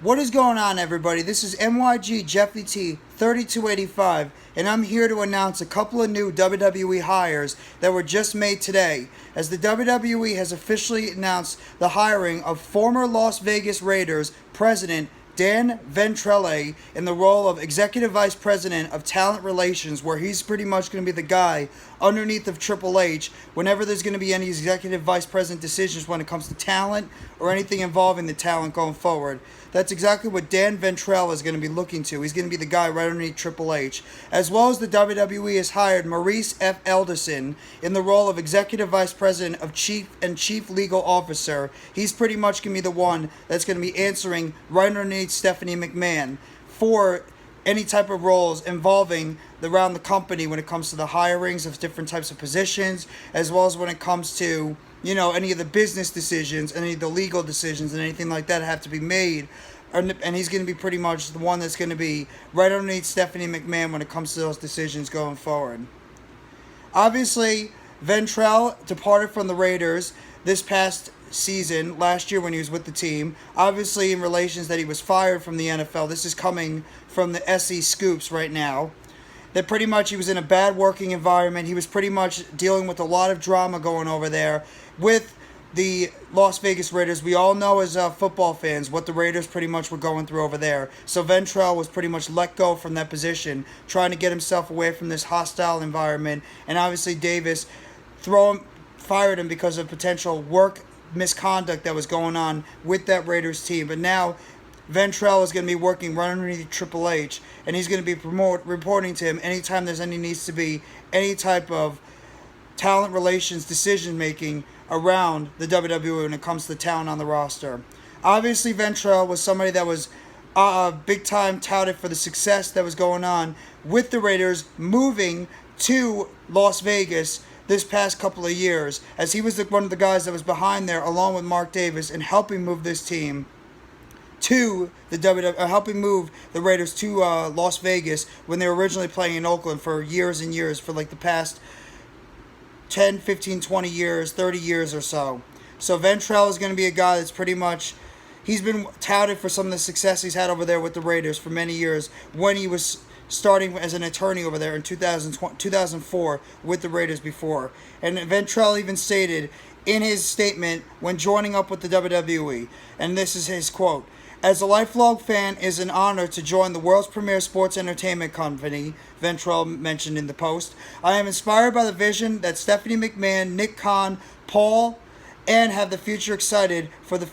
What is going on, everybody? This is MYG Jeffy T 3285, and I'm here to announce a couple of new WWE hires that were just made today, as the WWE has officially announced the hiring of former Las Vegas Raiders president Dan Ventrelle in the role of Executive Vice President of Talent Relations, where he's pretty much going to be the guy underneath of Triple H whenever there's going to be any Executive Vice President decisions when it comes to talent or anything involving the talent going forward. That's exactly what Dan Ventrelle is going to be looking to. He's going to be the guy right underneath Triple H. As well as the WWE has hired Maurice Edelson in the role of Executive Vice President of Chief Legal Officer. He's pretty much going to be the one that's going to be answering right underneath Stephanie McMahon for any type of roles involving around the company when it comes to the hirings of different types of positions, as well as when it comes to any of the business decisions, any of the legal decisions, and anything like that have to be made. And he's going to be pretty much the one that's going to be right underneath Stephanie McMahon when it comes to those decisions going forward. Obviously, Ventrelle departed from the Raiders this past season, last year when he was with the team. Obviously, in relations that he was fired from the NFL. This is coming from the SE Scoops right now. That pretty much he was in a bad working environment. He was pretty much dealing with a lot of drama going over there with the Las Vegas Raiders. We all know as football fans what the Raiders pretty much were going through over there. So Ventrelle was pretty much let go from that position, trying to get himself away from this hostile environment. And obviously Davis fired him because of potential work misconduct that was going on with that Raiders team. But now Ventrelle is going to be working right underneath Triple H, and he's going to be reporting to him anytime there's needs to be any type of talent relations decision making around the WWE when it comes to the talent on the roster. Obviously, Ventrelle was somebody that was big time touted for the success that was going on with the Raiders moving to Las Vegas this past couple of years, as he was one of the guys that was behind there along with Mark Davis in helping move this team to the WWE, helping move the Raiders to Las Vegas when they were originally playing in Oakland for years and years, for like the past 10, 15, 20 years, 30 years or so. So Ventrelle is going to be a guy that's pretty much, he's been touted for some of the success he's had over there with the Raiders for many years when he was starting as an attorney over there in 2004 with the Raiders before. And Ventrelle even stated in his statement when joining up with the WWE, and this is his quote: "As a lifelong fan, it is an honor to join the world's premier sports entertainment company," Ventrelle mentioned in the post. "I am inspired by the vision that Stephanie McMahon, Nick Khan, Paul, and have the future excited for the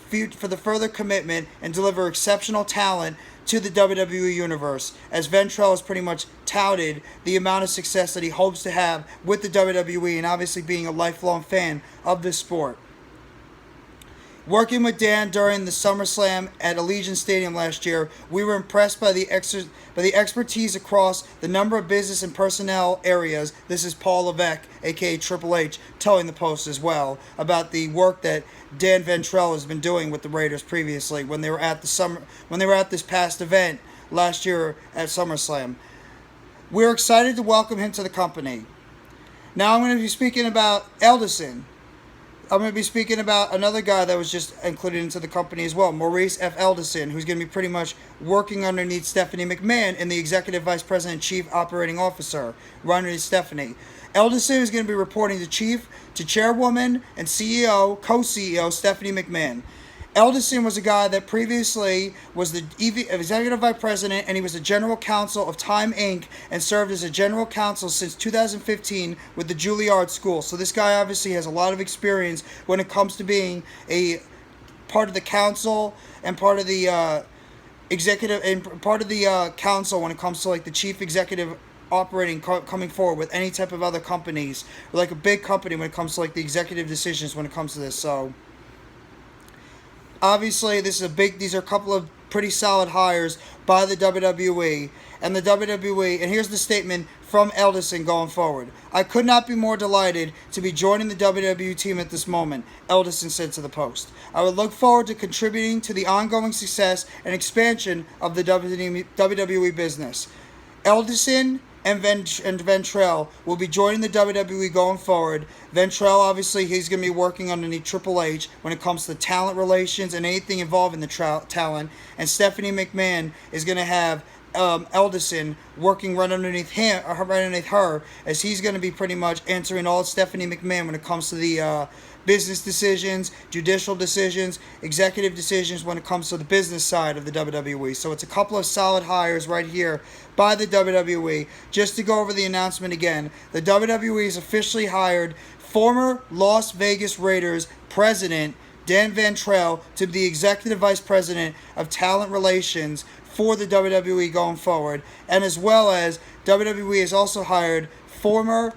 further commitment and deliver exceptional talent to the WWE universe," as Ventrelle has pretty much touted the amount of success that he hopes to have with the WWE, and obviously being a lifelong fan of this sport. Working with Dan during the SummerSlam at Allegiant Stadium last year, we were impressed by the expertise across the number of business and personnel areas. This is Paul Levesque, aka Triple H, telling the Post as well about the work that Dan Ventrelle has been doing with the Raiders previously when they were at this past event last year at SummerSlam. We're excited to welcome him to the company. Now I'm going to be speaking about Edelson. I'm going to be speaking about another guy that was just included into the company as well, Maurice Edelson, who's going to be pretty much working underneath Stephanie McMahon in the Executive Vice President and Chief Operating Officer, right underneath Stephanie. Edelson is going to be reporting to Chairwoman and co-CEO Stephanie McMahon. Edelson was a guy that previously was the Executive Vice President, and he was the General Counsel of Time Inc. and served as a General Counsel since 2015 with the Juilliard School. So this guy obviously has a lot of experience when it comes to being a part of the council and part of the executive and part of the council when it comes to like the chief executive operating coming forward with any type of other companies, or like a big company when it comes to like the executive decisions when it comes to this. So obviously, these are a couple of pretty solid hires by the WWE. And the WWE, and here's the statement from Edelson going forward: "I could not be more delighted to be joining the WWE team at this moment," Edelson said to the Post. "I would look forward to contributing to the ongoing success and expansion of the WWE business." Edelson and Ventrelle will be joining the WWE going forward. Ventrelle, obviously, he's going to be working underneath Triple H when it comes to talent relations and anything involving the talent. And Stephanie McMahon is going to have Edelson working right underneath her, as he's going to be pretty much answering all Stephanie McMahon when it comes to the business decisions, judicial decisions, executive decisions when it comes to the business side of the WWE. So it's a couple of solid hires right here by the WWE. Just to go over the announcement again, the WWE has officially hired former Las Vegas Raiders president Dan Ventrelle to be the executive vice president of talent relations for the WWE going forward, and as well as WWE has also hired former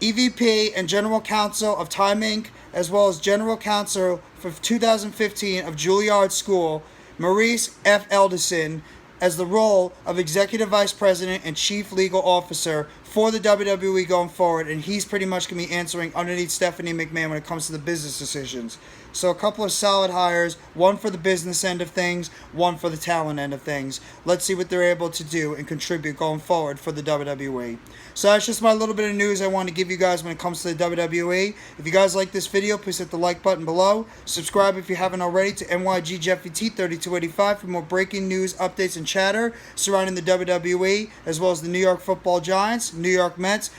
EVP and General Counsel of Time Inc., as well as General Counsel for 2015 of Juilliard School, Maurice F. Edelson, as the role of Executive Vice President and Chief Legal Officer for the WWE going forward, and he's pretty much going to be answering underneath Stephanie McMahon when it comes to the business decisions. So a couple of solid hires, one for the business end of things, one for the talent end of things. Let's see what they're able to do and contribute going forward for the WWE. So that's just my little bit of news I want to give you guys when it comes to the WWE. If you guys like this video, please hit the like button below. Subscribe if you haven't already to NYG Jeffy T 3285 for more breaking news, updates, and chatter surrounding the WWE, as well as the New York Football Giants, New York Mets,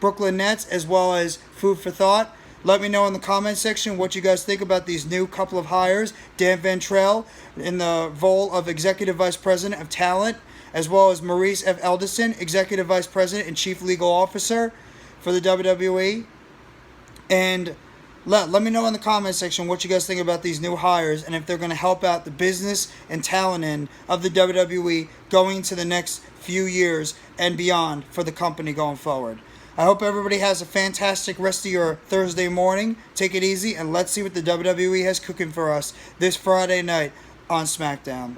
Brooklyn Nets, as well as food for thought. Let me know in the comment section what you guys think about these new couple of hires. Dan Ventrelle in the role of Executive Vice President of Talent, as well as Maurice F. Edelson, Executive Vice President and Chief Legal Officer for the WWE. And let me know in the comment section what you guys think about these new hires and if they're going to help out the business and talent end of the WWE going into the next few years and beyond for the company going forward. I hope everybody has a fantastic rest of your Thursday morning. Take it easy, and let's see what the WWE has cooking for us this Friday night on SmackDown.